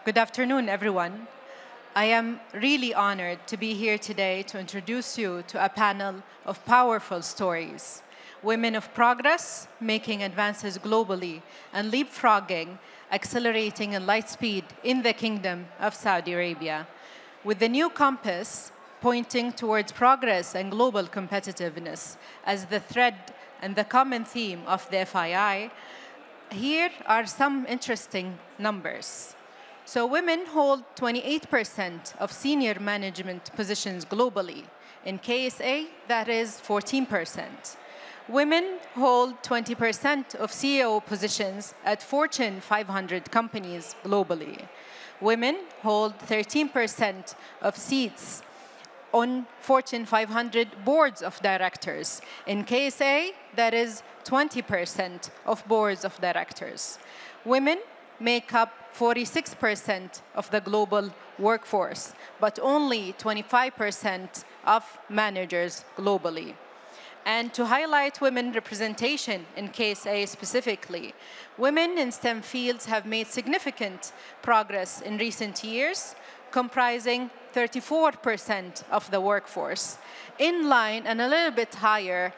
Good afternoon, everyone. I am really honored to be here today to introduce you to a panel of powerful stories. Women of progress, making advances globally, and leapfrogging, accelerating in light speed in the Kingdom of Saudi Arabia. With the new compass pointing towards progress and global competitiveness as the thread and the common theme of the FII, here are some interesting numbers. So women hold 28% of senior management positions globally. In KSA, that is 14%. Women hold 20% of CEO positions at Fortune 500 companies globally. Women hold 13% of seats on Fortune 500 boards of directors. In KSA, that is 20% of boards of directors. Women make up 46% of the global workforce, but only 25% of managers globally. And to highlight women representation in KSA specifically, women in STEM fields have made significant progress in recent years, comprising 34% of the workforce, in line and a little bit higher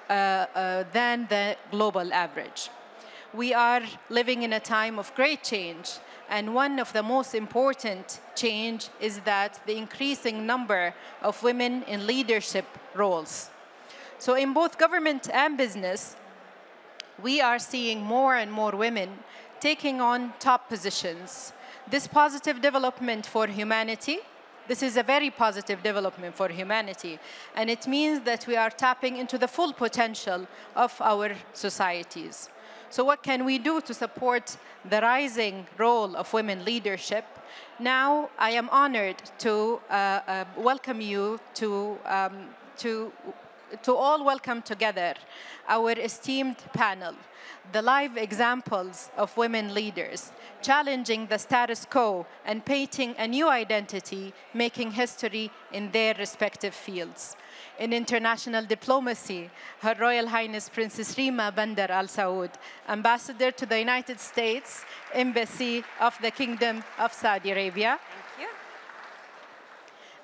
than the global average. We are living in a time of great change, and one of the most important change is that the increasing number of women in leadership roles. So in both government and business, we are seeing more and more women taking on top positions. This positive development for humanity, this is a very positive development for humanity, and it means that we are tapping into the full potential of our societies. So what can we do to support the rising role of women leadership? Now, I am honored to welcome you to all welcome together our esteemed panel, the live examples of women leaders, challenging the status quo and painting a new identity, making history in their respective fields. In international diplomacy, Her Royal Highness Princess Reema Bandar Al Saud, Ambassador to the United States Embassy of the Kingdom of Saudi Arabia. Thank you.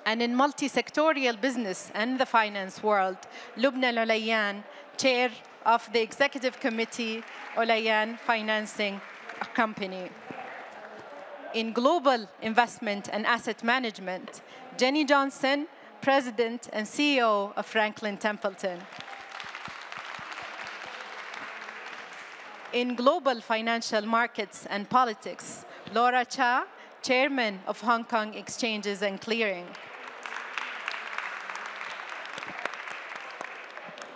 And in multi-sectorial business and the finance world, Lubna Al-Olayan, Chair of the Executive Committee, Olayan Financing Company. In global investment and asset management, Jenny Johnson, President and CEO of Franklin Templeton. In global financial markets and politics, Laura Cha, Chairman of Hong Kong Exchanges and Clearing.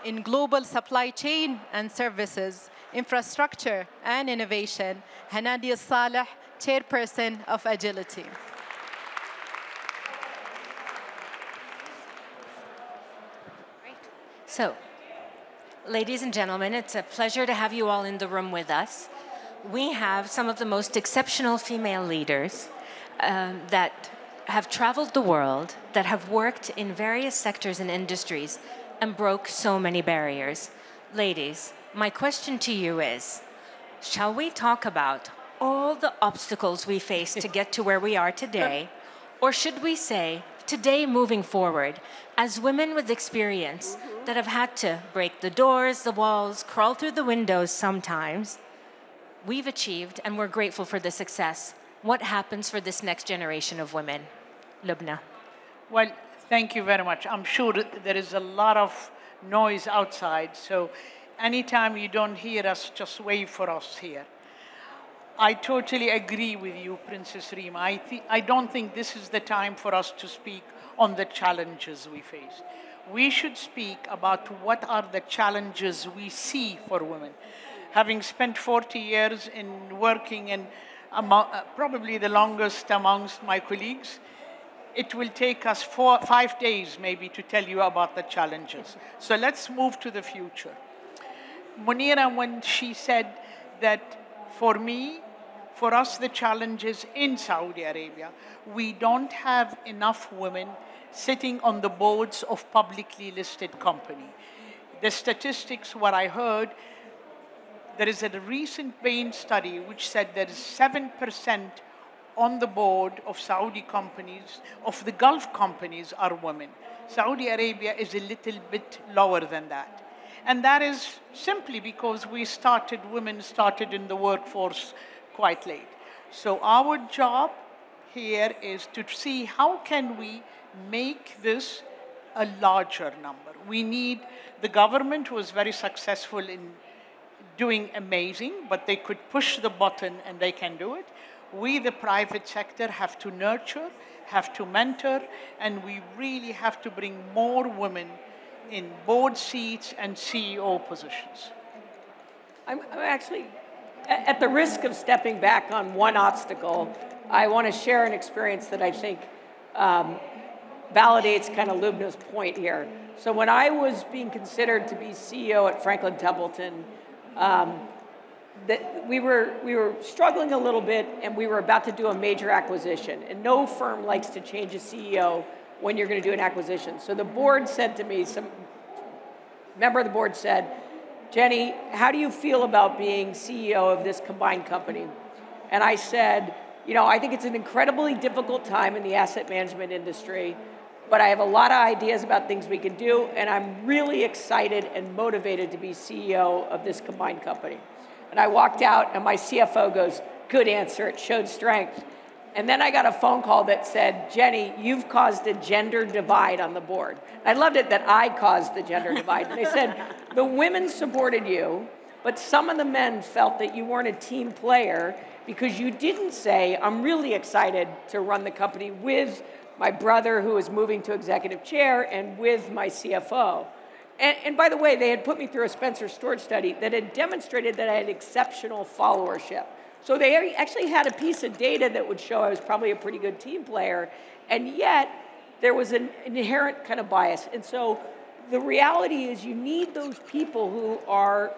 In global supply chain and services, infrastructure and innovation, Henadi Saleh, Chairperson of Agility. So, ladies and gentlemen, it's a pleasure to have you all in the room with us. We have some of the most exceptional female leaders that have traveled the world, that have worked in various sectors and industries, and broke so many barriers. Ladies, my question to you is, shall we talk about all the obstacles we face to get to where we are today, or should we say, today moving forward, as women with experience that have had to break the doors, the walls, crawl through the windows sometimes, we've achieved and we're grateful for the success. What happens for this next generation of women? Lubna. Well, thank you very much. I'm sure that there is a lot of noise outside, so anytime you don't hear us, just wave for us here. I totally agree with you, Princess Reema. I don't think this is the time for us to speak on the challenges we face. We should speak about what are the challenges we see for women. Having spent 40 years in working in probably the longest amongst my colleagues, it will take us 5 days maybe to tell you about the challenges. So let's move to the future. Munira, when she said that for us, the challenges in Saudi Arabia, we don't have enough women sitting on the boards of publicly listed companies. The statistics, what I heard, there is a recent Bain study which said there is 7% on the board of Saudi companies, of the Gulf companies, are women. Saudi Arabia is a little bit lower than that. And that is simply because women started in the workforce quite late. So our job here is to see how can we make this a larger number. The government was very successful in doing amazing, but they could push the button and they can do it. We, the private sector, have to nurture, have to mentor, and we really have to bring more women in board seats and CEO positions. I'm actually, at the risk of stepping back on one obstacle, I want to share an experience that I think validates kind of Lubna's point here. So when I was being considered to be CEO at Franklin Templeton, we were struggling a little bit, and we were about to do a major acquisition. And no firm likes to change a CEO when you're going to do an acquisition. So the board said to me, some member of the board said, Jenny, how do you feel about being CEO of this combined company? And I said, I think it's an incredibly difficult time in the asset management industry, but I have a lot of ideas about things we can do, and I'm really excited and motivated to be CEO of this combined company. And I walked out, and my CFO goes, good answer, it showed strength. And then I got a phone call that said, Jenny, you've caused a gender divide on the board. I loved it that I caused the gender divide. And they said, the women supported you, but some of the men felt that you weren't a team player because you didn't say, I'm really excited to run the company with my brother who is moving to executive chair and with my CFO. And by the way, they had put me through a Spencer Stuart study that had demonstrated that I had exceptional followership. So they actually had a piece of data that would show I was probably a pretty good team player, and yet there was an inherent kind of bias. And so the reality is you need those people who are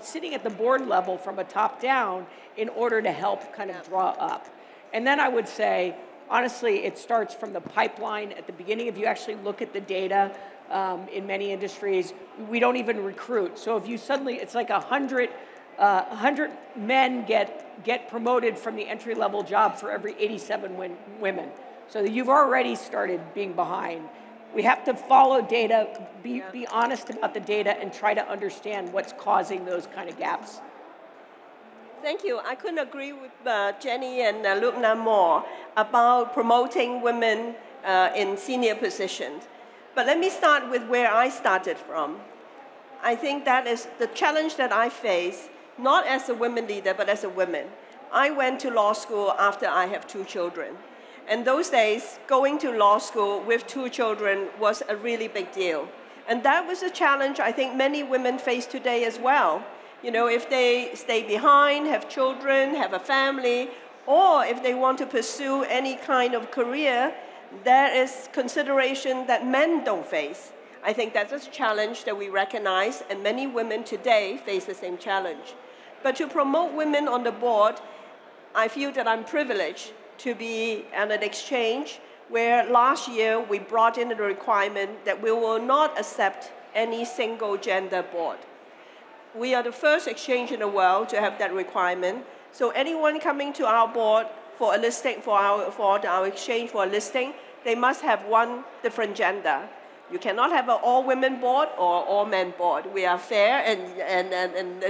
sitting at the board level from a top down in order to help kind of draw up. And then I would say, honestly, it starts from the pipeline at the beginning. If you actually look at the data in many industries, we don't even recruit. So if you suddenly, it's like 100 men get promoted from the entry-level job for every 87 women. So you've already started being behind. We have to follow data, be honest about the data, and try to understand what's causing those kind of gaps. Thank you. I couldn't agree with Jenny and Lubna more about promoting women in senior positions. But let me start with where I started from. I think that is the challenge that I face, not as a women leader, but as a woman. I went to law school after I have 2 children. And those days, going to law school with 2 children was a really big deal. And that was a challenge I think many women face today as well. If they stay behind, have children, have a family, or if they want to pursue any kind of career, there is consideration that men don't face. I think that's a challenge that we recognize, and many women today face the same challenge. But to promote women on the board, I feel that I'm privileged to be at an exchange where last year we brought in the requirement that we will not accept any single gender board. We are the first exchange in the world to have that requirement. So anyone coming to our board for a listing, for our exchange for a listing, they must have one different gender. You cannot have an all-women board or all-men board. We are fair and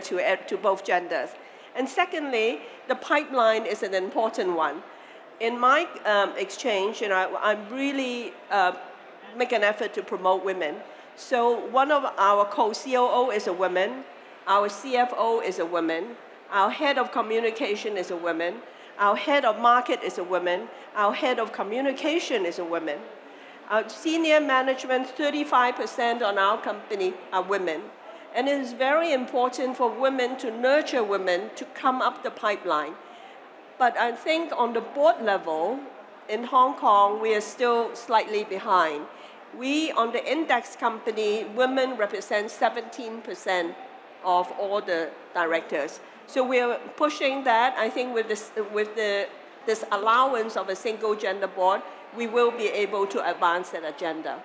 to both genders. And secondly, the pipeline is an important one. In my exchange, I really make an effort to promote women. So one of our co-COO is a woman. Our CFO is a woman. Our head of communication is a woman. Our head of market is a woman. Our head of communication is a woman. Our senior management, 35% on our company are women. And it is very important for women to nurture women to come up the pipeline. But I think on the board level, in Hong Kong, we are still slightly behind. We, on the index company, women represent 17% of all the directors. So we're pushing that. I think with this allowance of a single gender board, we will be able to advance that agenda.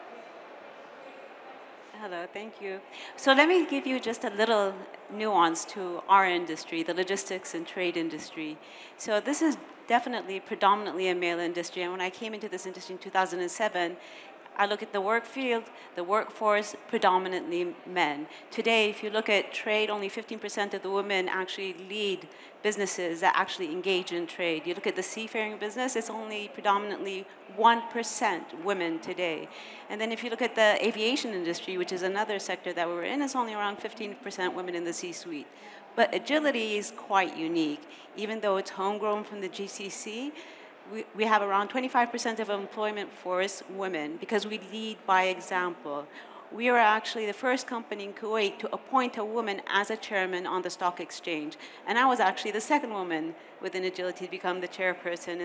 Hello, thank you. So let me give you just a little nuance to our industry, the logistics and trade industry. So this is definitely predominantly a male industry. And when I came into this industry in 2007, I look at the work field, the workforce, predominantly men. Today, if you look at trade, only 15% of the women actually lead businesses that actually engage in trade. You look at the seafaring business, it's only predominantly 1% women today. And then if you look at the aviation industry, which is another sector that we're in, it's only around 15% women in the C-suite. But agility is quite unique. Even though it's homegrown from the GCC, we have around 25% of employment force women because we lead by example. We are actually the first company in Kuwait to appoint a woman as a chairman on the stock exchange. And I was actually the second woman within agility to become the chairperson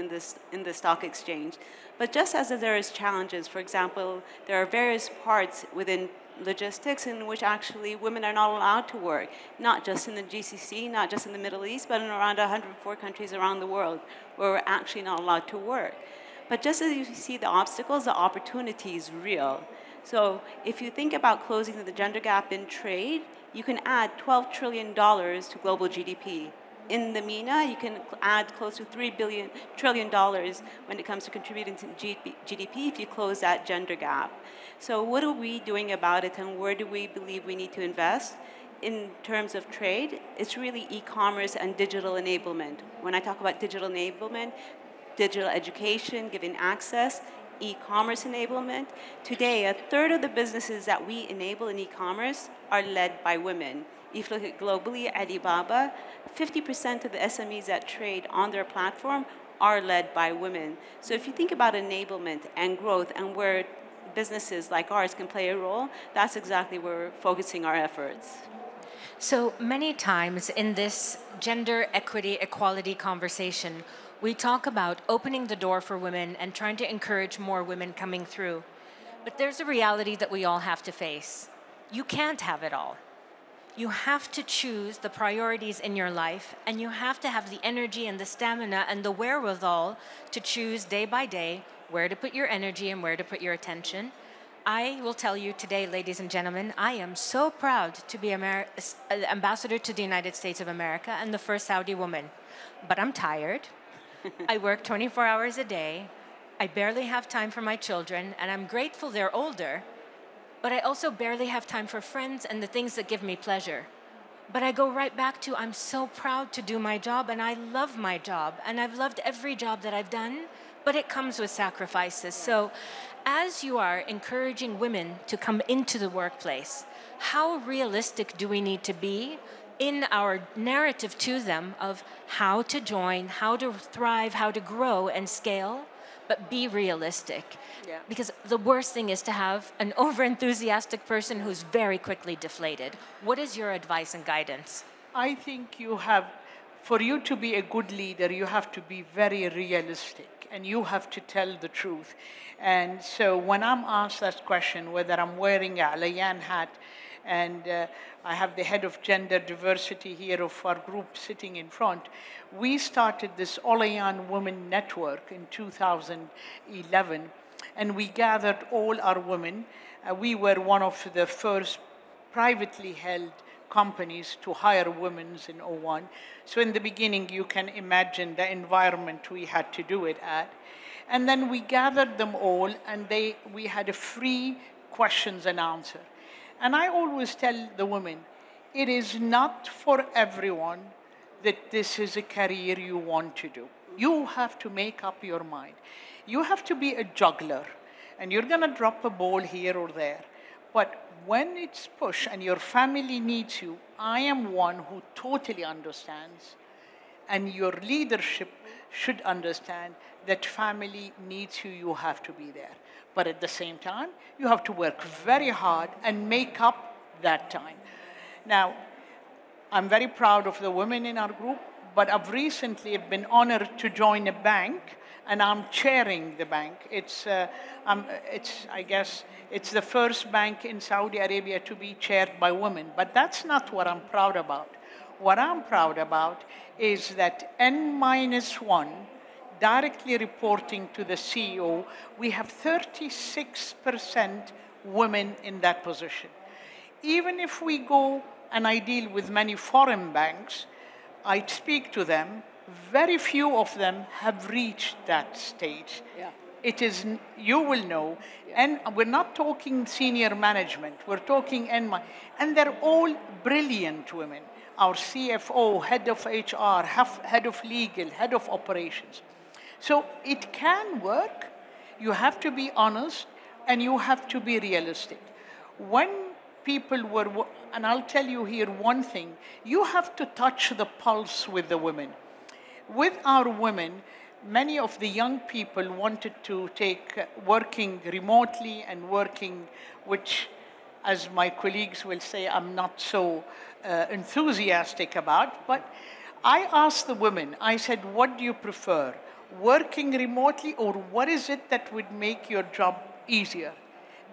in the stock exchange. But just as there is challenges, for example, there are various parts within logistics in which actually women are not allowed to work, not just in the GCC, not just in the Middle East, but in around 104 countries around the world where we're actually not allowed to work. But just as you see the obstacles, the opportunity is real. So if you think about closing the gender gap in trade, you can add $12 trillion to global GDP. In the MENA, you can add close to $3 trillion when it comes to contributing to GDP if you close that gender gap. So what are we doing about it, and where do we believe we need to invest? In terms of trade, it's really e-commerce and digital enablement. When I talk about digital enablement, digital education, giving access, e-commerce enablement. Today, a third of the businesses that we enable in e-commerce are led by women. If you look at globally, Alibaba, 50% of the SMEs that trade on their platform are led by women. So if you think about enablement and growth and where businesses like ours can play a role, that's exactly where we're focusing our efforts. So many times in this gender equity, equality conversation, we talk about opening the door for women and trying to encourage more women coming through. But there's a reality that we all have to face. You can't have it all. You have to choose the priorities in your life, and you have to have the energy and the stamina and the wherewithal to choose day by day where to put your energy and where to put your attention. I will tell you today, ladies and gentlemen, I am so proud to be ambassador to the United States of America and the first Saudi woman. But I'm tired. I work 24 hours a day. I barely have time for my children, and I'm grateful they're older. But I also barely have time for friends and the things that give me pleasure. But I go right back to, I'm so proud to do my job, and I love my job, and I've loved every job that I've done, but it comes with sacrifices. So as you are encouraging women to come into the workplace, how realistic do we need to be in our narrative to them of how to join, how to thrive, how to grow and scale, but be realistic? Yeah. Because the worst thing is to have an over-enthusiastic person who's very quickly deflated. What is your advice and guidance? I think for you to be a good leader, you have to be very realistic, and you have to tell the truth. And so when I'm asked that question, whether I'm wearing a Alayan hat, and I have the head of gender diversity here of our group sitting in front, we started this Alayan Women Network in 2011, and we gathered all our women. We were one of the first privately held companies to hire women in 2001. So in the beginning, you can imagine the environment we had to do it at. And then we gathered them all, and we had a free questions and answer. And I always tell the women, it is not for everyone that this is a career you want to do. You have to make up your mind. You have to be a juggler, and you're going to drop a ball here or there. But when it's push and your family needs you, I am one who totally understands, and your leadership should understand that family needs you, you have to be there. But at the same time, you have to work very hard and make up that time. Now, I'm very proud of the women in our group, but I've recently been honored to join a bank, and I'm chairing the bank. I guess it's the first bank in Saudi Arabia to be chaired by women, but that's not what I'm proud about. What I'm proud about is that N-1, directly reporting to the CEO, we have 36% women in that position. even if we go and I deal with many foreign banks, I speak to them, very few of them have reached that stage. Yeah. It is, you will know, and we're not talking senior management, we're talking NMI, and they're all brilliant women. Our CFO, head of HR, head of legal, head of operations. So it can work. You have to be honest, and you have to be realistic. When people were, and I'll tell you here one thing, you have to touch the pulse with the women. With our women, many of the young people wanted to take working remotely and working, which, as my colleagues will say, I'm not so enthusiastic about. But I asked the women, I said, what do you prefer, working remotely, or what is it that would make your job easier?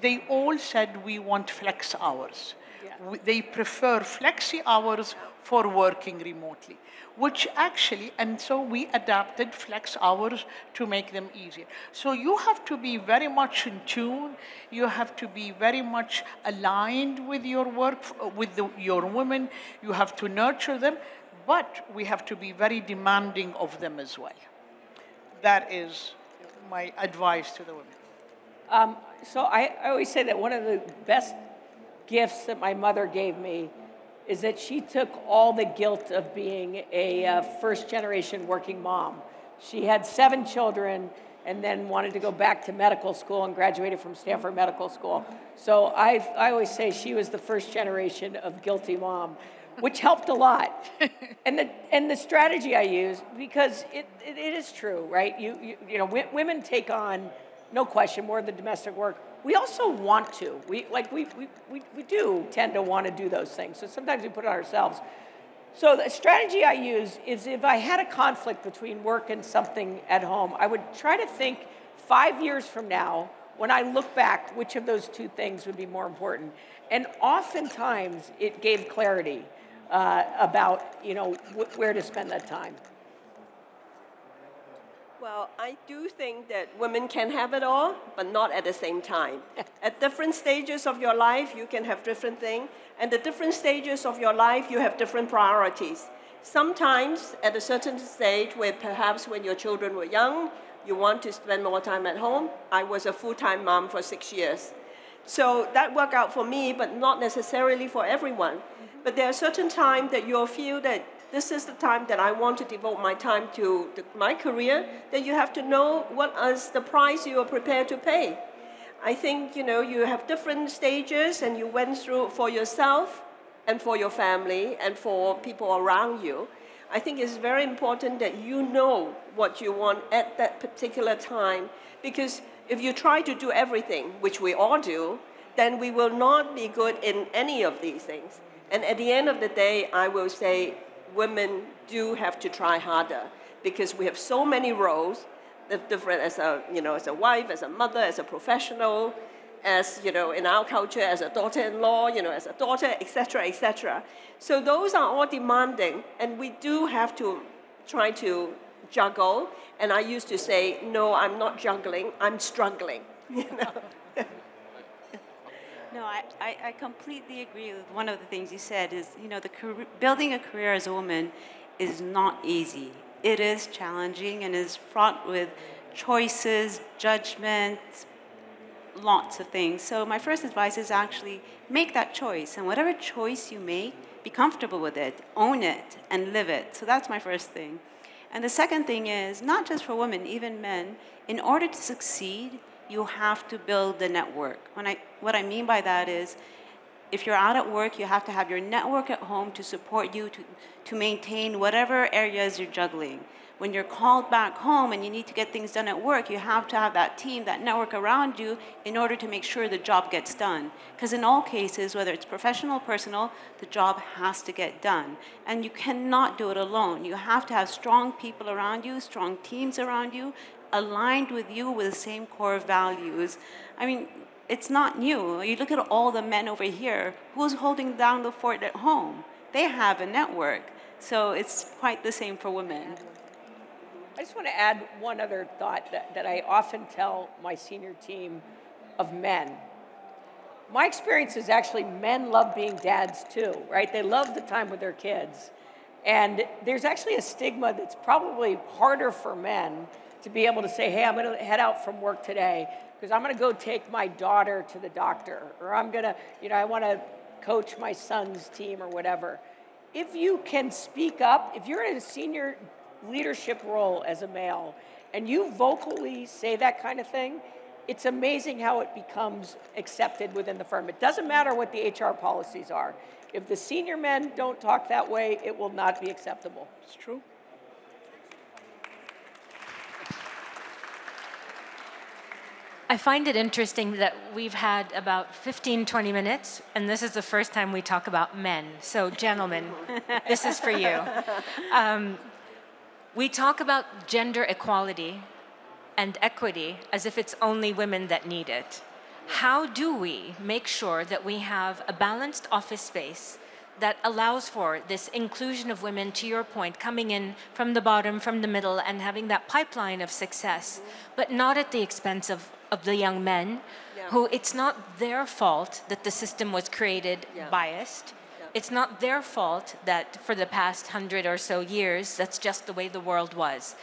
They all said, we want flex hours. Yeah. They prefer flexi hours for working remotely, which actually, and so we adapted flex hours to make them easier. So you have to be very much in tune. You have to be very much aligned with your work, with your women. You have to nurture them, but we have to be very demanding of them as well. That is my advice to the women. So I always say that one of the best gifts that my mother gave me is that she took all the guilt of being a first-generation working mom. She had 7 children and then wanted to go back to medical school and graduated from Stanford Medical School. So I always say she was the first generation of guilty mom, which helped a lot. And the strategy I use, because it is true, right? You know, women take on, no question, more of the domestic work. We also want to. We do tend to want to do those things. So sometimes we put it on ourselves. So the strategy I use is if I had a conflict between work and something at home, I would try to think 5 years from now, when I look back, which of those 2 things would be more important. And oftentimes it gave clarity about, you know, where to spend that time. Well, I do think that women can have it all, but not at the same time. At different stages of your life, you can have different things. And at different stages of your life, you have different priorities. Sometimes, at a certain stage, where perhaps when your children were young, you want to spend more time at home. I was a full-time mom for 6 years. So that worked out for me, but not necessarily for everyone. But there are certain times that you'll feel that this is the time that I want to devote my time to my career, then you have to know what is the price you are prepared to pay. I think, you know, you have different stages and you went through for yourself and for your family and for people around you. I think it's very important that you know what you want at that particular time, because if you try to do everything, which we all do, then we will not be good in any of these things. And at the end of the day, I will say, women do have to try harder because we have so many roles, different as a, you know, as a wife, as a mother, as a professional, as, you know, in our culture, as a daughter-in-law, you know, as a daughter, etc., etc. So those are all demanding, and we do have to try to juggle. And I used to say, no, I'm not juggling, I'm struggling. You know? No, I completely agree with one of the things you said is, you know, building a career as a woman is not easy. It is challenging and is fraught with choices, judgments, lots of things. So my first advice is actually make that choice. And whatever choice you make, be comfortable with it, own it, and live it. So that's my first thing. And the second thing is, not just for women, even men, in order to succeed, you have to build the network. What I mean by that is, if you're out at work, you have to have your network at home to support you to maintain whatever areas you're juggling. When you're called back home and you need to get things done at work, you have to have that team, that network around you in order to make sure the job gets done. Because in all cases, whether it's professional or personal, the job has to get done. And you cannot do it alone. You have to have strong people around you, strong teams around you, aligned with you with the same core values. I mean, it's not new. You look at all the men over here, who's holding down the fort at home? They have a network. So it's quite the same for women. I just want to add one other thought that I often tell my senior team of men. My experience is actually men love being dads too, right? They love the time with their kids. And there's actually a stigma that's probably harder for men to be able to say, hey, I'm going to head out from work today because I'm going to go take my daughter to the doctor, or I'm going to, I want to coach my son's team or whatever. If you can speak up, if you're in a senior leadership role as a male, and you vocally say that kind of thing, it's amazing how it becomes accepted within the firm. It doesn't matter what the HR policies are. If the senior men don't talk that way, it will not be acceptable. It's true. I find it interesting that we've had about 15, 20 minutes, and this is the first time we talk about men. So, gentlemen, this is for you. We talk about gender equality and equity as if it's only women that need it. How do we make sure that we have a balanced office space that allows for this inclusion of women, to your point, coming in from the bottom, from the middle, and having that pipeline of success, but not at the expense of the young men, who it's not their fault that the system was created biased. It's not their fault that for the past 100 or so years, that's just the way the world was.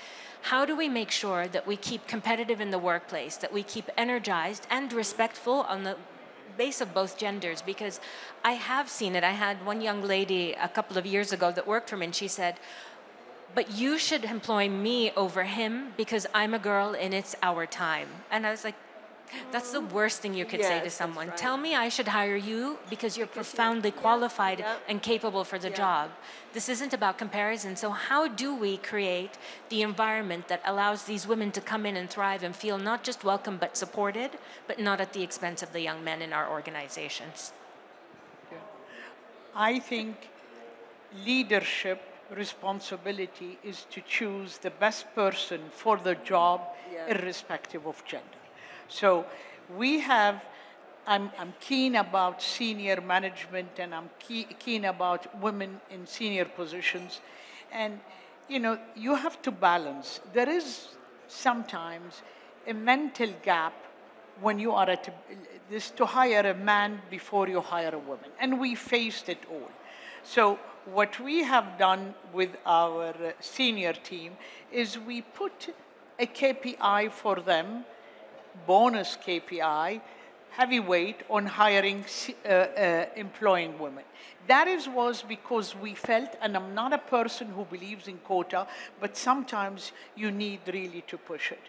How do we make sure that we keep competitive in the workplace, that we keep energized and respectful on the base of both genders? Because I have seen it. I had one young lady a couple of years ago that worked for me, and she said, but you should employ me over him because I'm a girl and it's our time. And I was like, that's the worst thing you could say to someone. Right. Tell me I should hire you because you're profoundly qualified and capable for the job. This isn't about comparison. So how do we create the environment that allows these women to come in and thrive and feel not just welcome but supported, but not at the expense of the young men in our organizations? I think leadership responsibility is to choose the best person for the job, irrespective of gender. So we have, I'm keen about senior management, and I'm keen about women in senior positions. And, you have to balance. There is sometimes a mental gap when you are at this, to hire a man before you hire a woman. And we faced it all. So what we have done with our senior team is we put a KPI for them, bonus KPI, heavyweight on hiring, employing women. That was because we felt, and I'm not a person who believes in quota, but sometimes you need really to push it.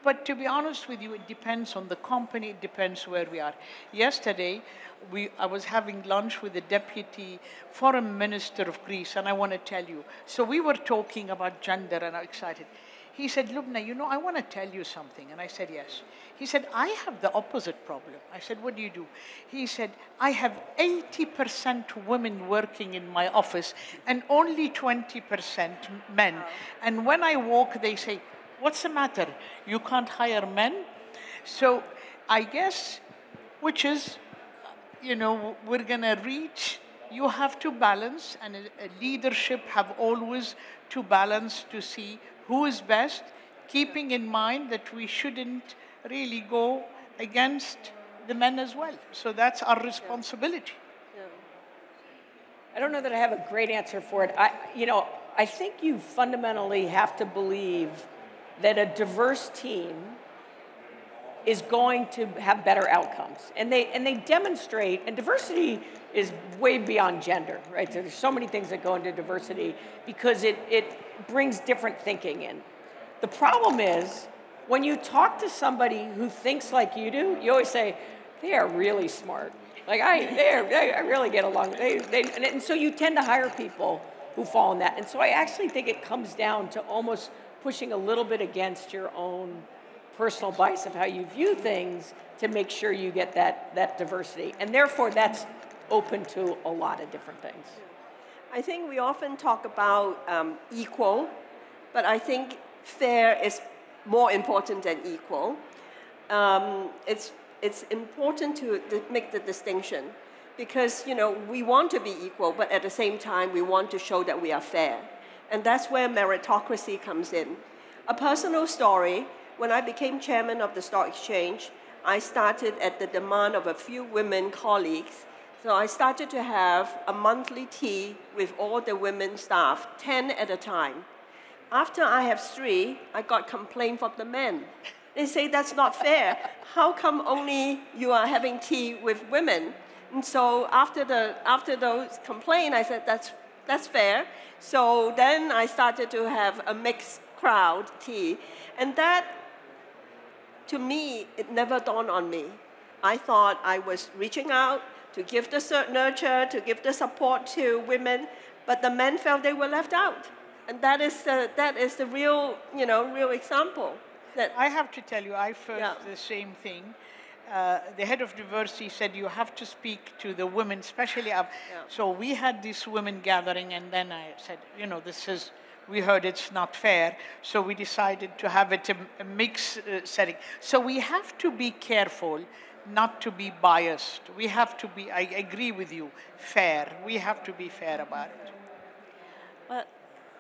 But to be honest with you, it depends on the company, it depends where we are. Yesterday, I was having lunch with the Deputy Foreign Minister of Greece, and I want to tell you. So we were talking about gender, and I'm excited. He said, Lubna, I want to tell you something. And I said, yes. He said, I have the opposite problem. I said, what do you do? He said, I have 80% women working in my office and only 20% men. And when I walk, they say, what's the matter? You can't hire men? So I guess, which is, we're going to reach, you have to balance, and leadership have always to balance to see who is best, keeping in mind that we shouldn't really go against the men as well. So that's our responsibility. I don't know that I have a great answer for it. I think you fundamentally have to believe that a diverse team is going to have better outcomes. And they demonstrate, and diversity is way beyond gender, right? So there's so many things that go into diversity because it brings different thinking in. The problem is, when you talk to somebody who thinks like you do, you always say, they are really smart. Like, I really get along. And so you tend to hire people who fall in that. And so I actually think it comes down to almost pushing a little bit against your own personal bias of how you view things to make sure you get that diversity. And therefore, that's open to a lot of different things. I think we often talk about equal, but I think fair is more important than equal. It's important to make the distinction because, we want to be equal, but at the same time, we want to show that we are fair. And that's where meritocracy comes in. A personal story, when I became chairman of the stock exchange, I started at the demand of a few women colleagues. So I started to have a monthly tea with all the women staff, 10 at a time. After I have 3, I got complaint from the men. They say, that's not fair. How come only you are having tea with women? And so after those complaints, I said, that's fair. So then I started to have a mixed crowd tea. And that, to me, it never dawned on me. I thought I was reaching out to give the nurture, to give the support to women, but the men felt they were left out. And that is the real, real example. That I have to tell you, I felt the same thing. The head of diversity said you have to speak to the women, especially up. So we had this women gathering, and then I said, we heard it's not fair, so we decided to have it a mixed setting. So we have to be careful not to be biased. We have to be, I agree with you, fair. We have to be fair about it. Well,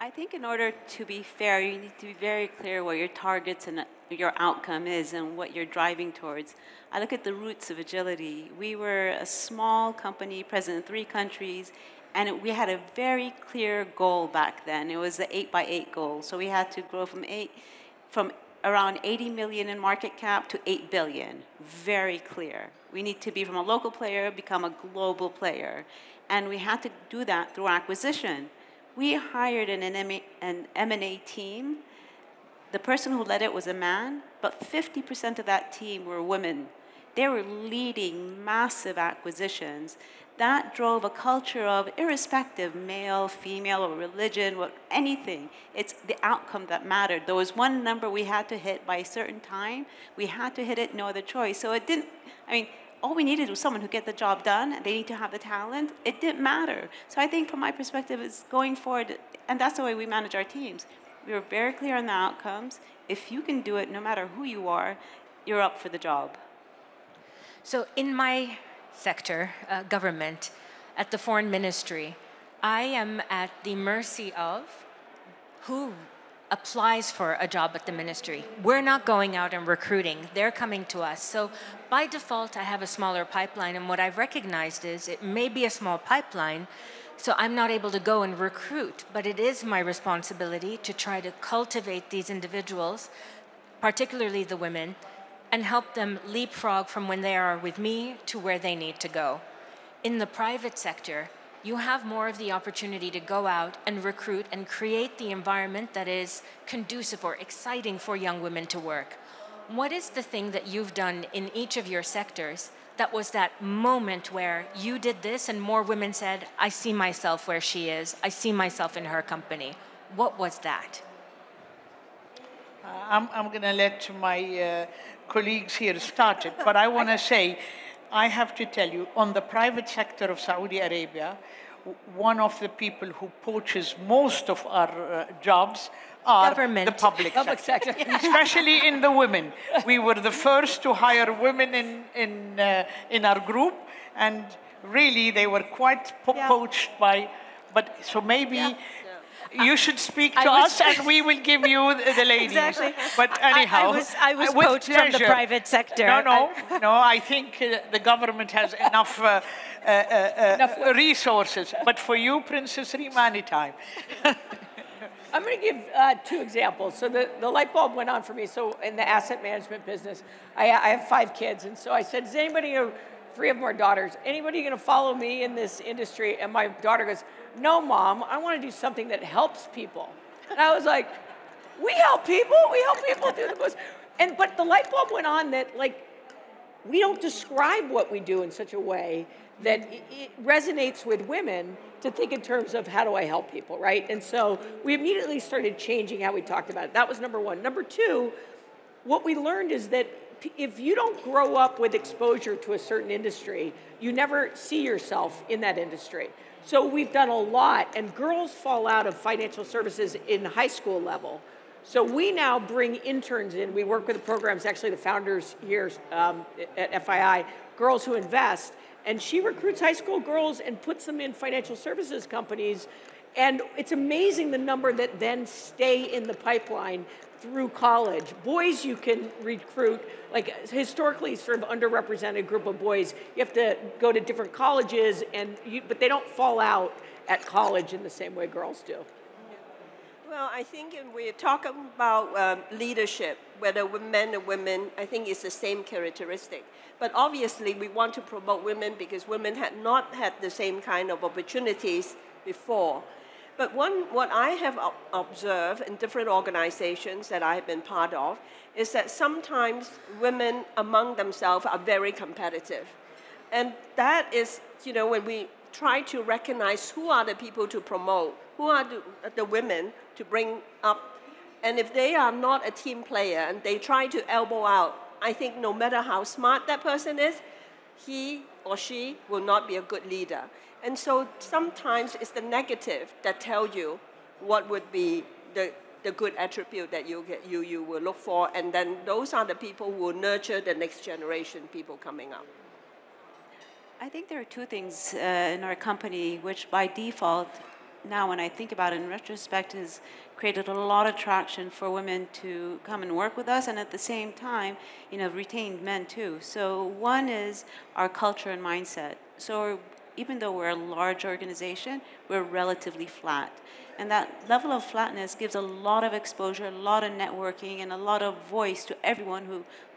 I think in order to be fair, you need to be very clear what your targets and your outcome is and what you're driving towards. I look at the roots of agility. We were a small company present in 3 countries, and we had a very clear goal back then. It was the 8x8 goal. So we had to grow from around 80 million in market cap to 8 billion. Very clear. We need to be from a local player, become a global player. And we had to do that through acquisition. We hired an M&A team. The person who led it was a man, but 50% of that team were women. They were leading massive acquisitions. That drove a culture of, irrespective, male, female, or religion, anything. It's the outcome that mattered. There was one number we had to hit by a certain time. We had to hit it, no other choice. So it didn't, all we needed was someone who get the job done. They need to have the talent. It didn't matter. So I think from my perspective, it's going forward, and that's the way we manage our teams. We were very clear on the outcomes. If you can do it, no matter who you are, you're up for the job. So in my sector, government, at the foreign ministry, I am at the mercy of who applies for a job at the ministry. We're not going out and recruiting. They're coming to us. So by default, I have a smaller pipeline. And what I've recognized is it may be a small pipeline, so I'm not able to go and recruit. But it is my responsibility to try to cultivate these individuals, particularly the women, and help them leapfrog from when they are with me to where they need to go. In the private sector, you have more of the opportunity to go out and recruit and create the environment that is conducive or exciting for young women to work. What is the thing that you've done in each of your sectors that was that moment where you did this and more women said, I see myself where she is, I see myself in her company? What was that? I'm going to let my colleagues here start it, but I want to say, I have to tell you, on the private sector of Saudi Arabia, one of the people who poaches most of our jobs are the public sector. Especially in the women. We were the first to hire women in our group, and really they were quite poached by, so maybe you should speak to us and we will give you the ladies. Exactly. But anyhow, I was poached from the private sector. No, I think the government has enough resources. But for you, Princess Reema, anytime. I'm going to give 2 examples. So the light bulb went on for me. So in the asset management business, I have 5 kids. And so I said, does anybody, 3 of them are daughters, anybody going to follow me in this industry? And my daughter goes, no, Mom, I want to do something that helps people. And I was like, we help people do the most. But the light bulb went on that, we don't describe what we do in such a way that it resonates with women to think in terms of how do I help people, right? And so we immediately started changing how we talked about it. That was number 1. Number 2, what we learned is that if you don't grow up with exposure to a certain industry, you never see yourself in that industry. So we've done a lot, and girls fall out of financial services in high school level. So we now bring interns in. We work with the programs, actually the founders here at FII, Girls Who Invest, and she recruits high school girls and puts them in financial services companies. And it's amazing the number that then stay in the pipeline. through college. Boys you can recruit, like historically sort of underrepresented group of boys, you have to go to different colleges, but they don't fall out at college in the same way girls do. Well, I think when we talk about leadership, whether men or women, I think it's the same characteristic. But obviously, we want to promote women because women had not had the same kind of opportunities before. But what I have observed in different organizations that I have been part of is that sometimes women among themselves are very competitive. And that is, when we try to recognize who are the people to promote, who are the women to bring up, and if they are not a team player and they try to elbow out, I think no matter how smart that person is, he or she will not be a good leader. And so sometimes it's the negative that tell you what would be the good attribute that you will look for, and then those are the people who will nurture the next generation people coming up. I think there are two things in our company which by default, now when I think about it in retrospect, has created a lot of traction for women to come and work with us, and at the same time, retained men too. So one is our culture and mindset. So even though we're a large organization, we're relatively flat. And that level of flatness gives a lot of exposure, a lot of networking, and a lot of voice to everyone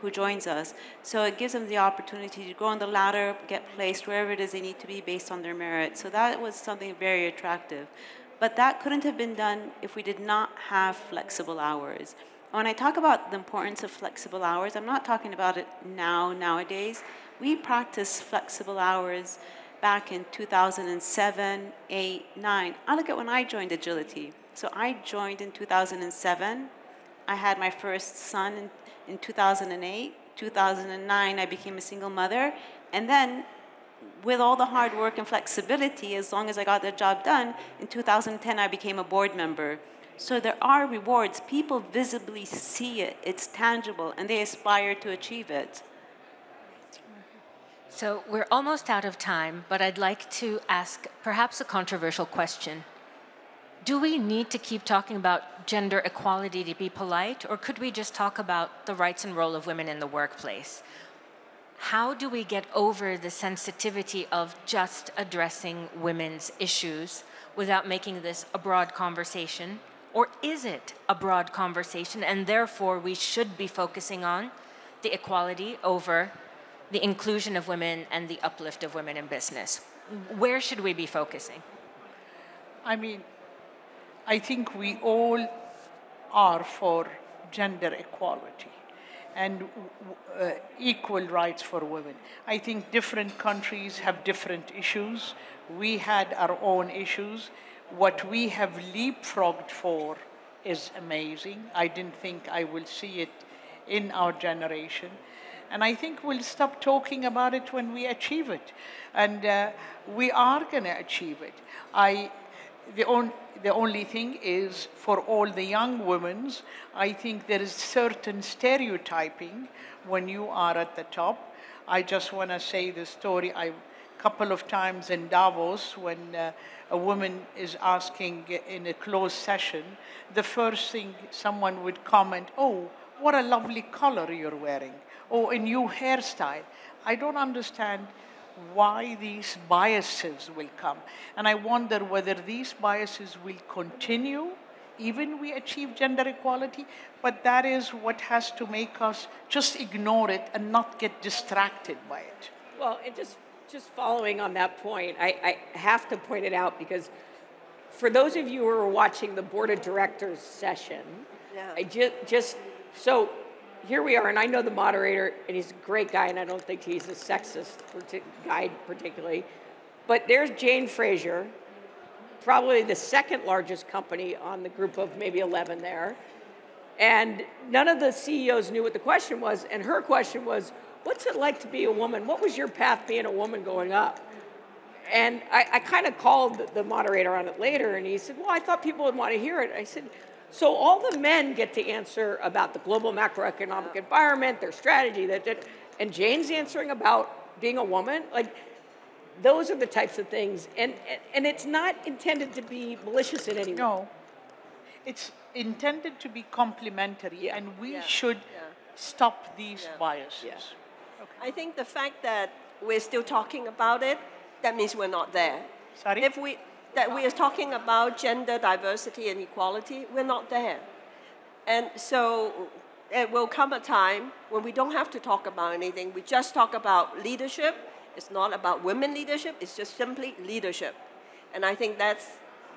who joins us. So it gives them the opportunity to go on the ladder, get placed wherever it is they need to be based on their merit. So that was something very attractive. But that couldn't have been done if we did not have flexible hours. When I talk about the importance of flexible hours, I'm not talking about it nowadays. We practice flexible hours back in 2007, 8, 9. I look at when I joined Agility. So I joined in 2007. I had my first son in 2008. 2009, I became a single mother. And then with all the hard work and flexibility, as long as I got the job done, in 2010, I became a board member. So there are rewards. People visibly see it. It's tangible, and they aspire to achieve it. So we're almost out of time, but I'd like to ask perhaps a controversial question. Do we need to keep talking about gender equality to be polite, or could we just talk about the rights and role of women in the workplace? How do we get over the sensitivity of just addressing women's issues without making this a broad conversation? Or is it a broad conversation, and therefore we should be focusing on the equality over the inclusion of women and the uplift of women in business? Where should we be focusing? I think we all are for gender equality and equal rights for women. I think different countries have different issues. We had our own issues. What we have leapfrogged for is amazing. I didn't think I will see it in our generation. And I think we'll stop talking about it when we achieve it. And we are going to achieve it. The only thing is, for all the young women, I think there is certain stereotyping when you are at the top. I just want to say the story. A couple of times in Davos, when a woman is asking in a closed session, the first thing someone would comment, "Oh, what a lovely color you're wearing. Oh, a new hairstyle." I don't understand why these biases will come. And I wonder whether these biases will continue even we achieve gender equality, but that is what has to make us just ignore it and not get distracted by it. Well, and just following on that point, I have to point it out because for those of you who are watching the board of directors session, I just so here we are, and I know the moderator, and he's a great guy, and I don't think he's a sexist guy particularly, but there's Jane Fraser, probably the second largest company on the group of maybe 11 there, and none of the CEOs knew what the question was, and her question was, what's it like to be a woman? What was your path being a woman going up? And I kind of called the moderator on it later, and he said, well, I thought people would want to hear it. I said, so all the men get to answer about the global macroeconomic environment, their strategy, and Jane's answering about being a woman? Like, those are the types of things. And it's not intended to be malicious in any way. No. intended to be complementary, and we should stop these biases. I think the fact that we're still talking about it, that means we're not there. Sorry? If we are talking about gender diversity and equality, we're not there. And so it will come a time when we don't have to talk about anything. We just talk about leadership. It's not about women leadership. It's just simply leadership. And I think that's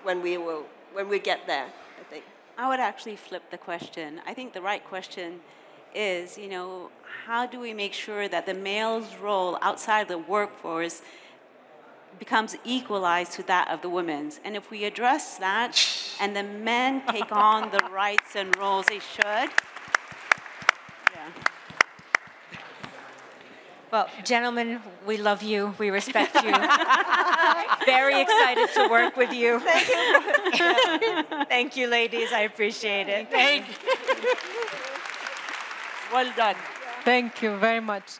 when we get there, I think. I would actually flip the question. I think the right question is, you know, how do we make sure that the male's role outside the workforce becomes equalized to that of the women's? And if we address that and the men take on the rights and roles they should, Well, gentlemen, we love you. We respect you. Very excited to work with you. Thank you. Thank you, ladies. I appreciate it. Thank you. Well done. Thank you very much.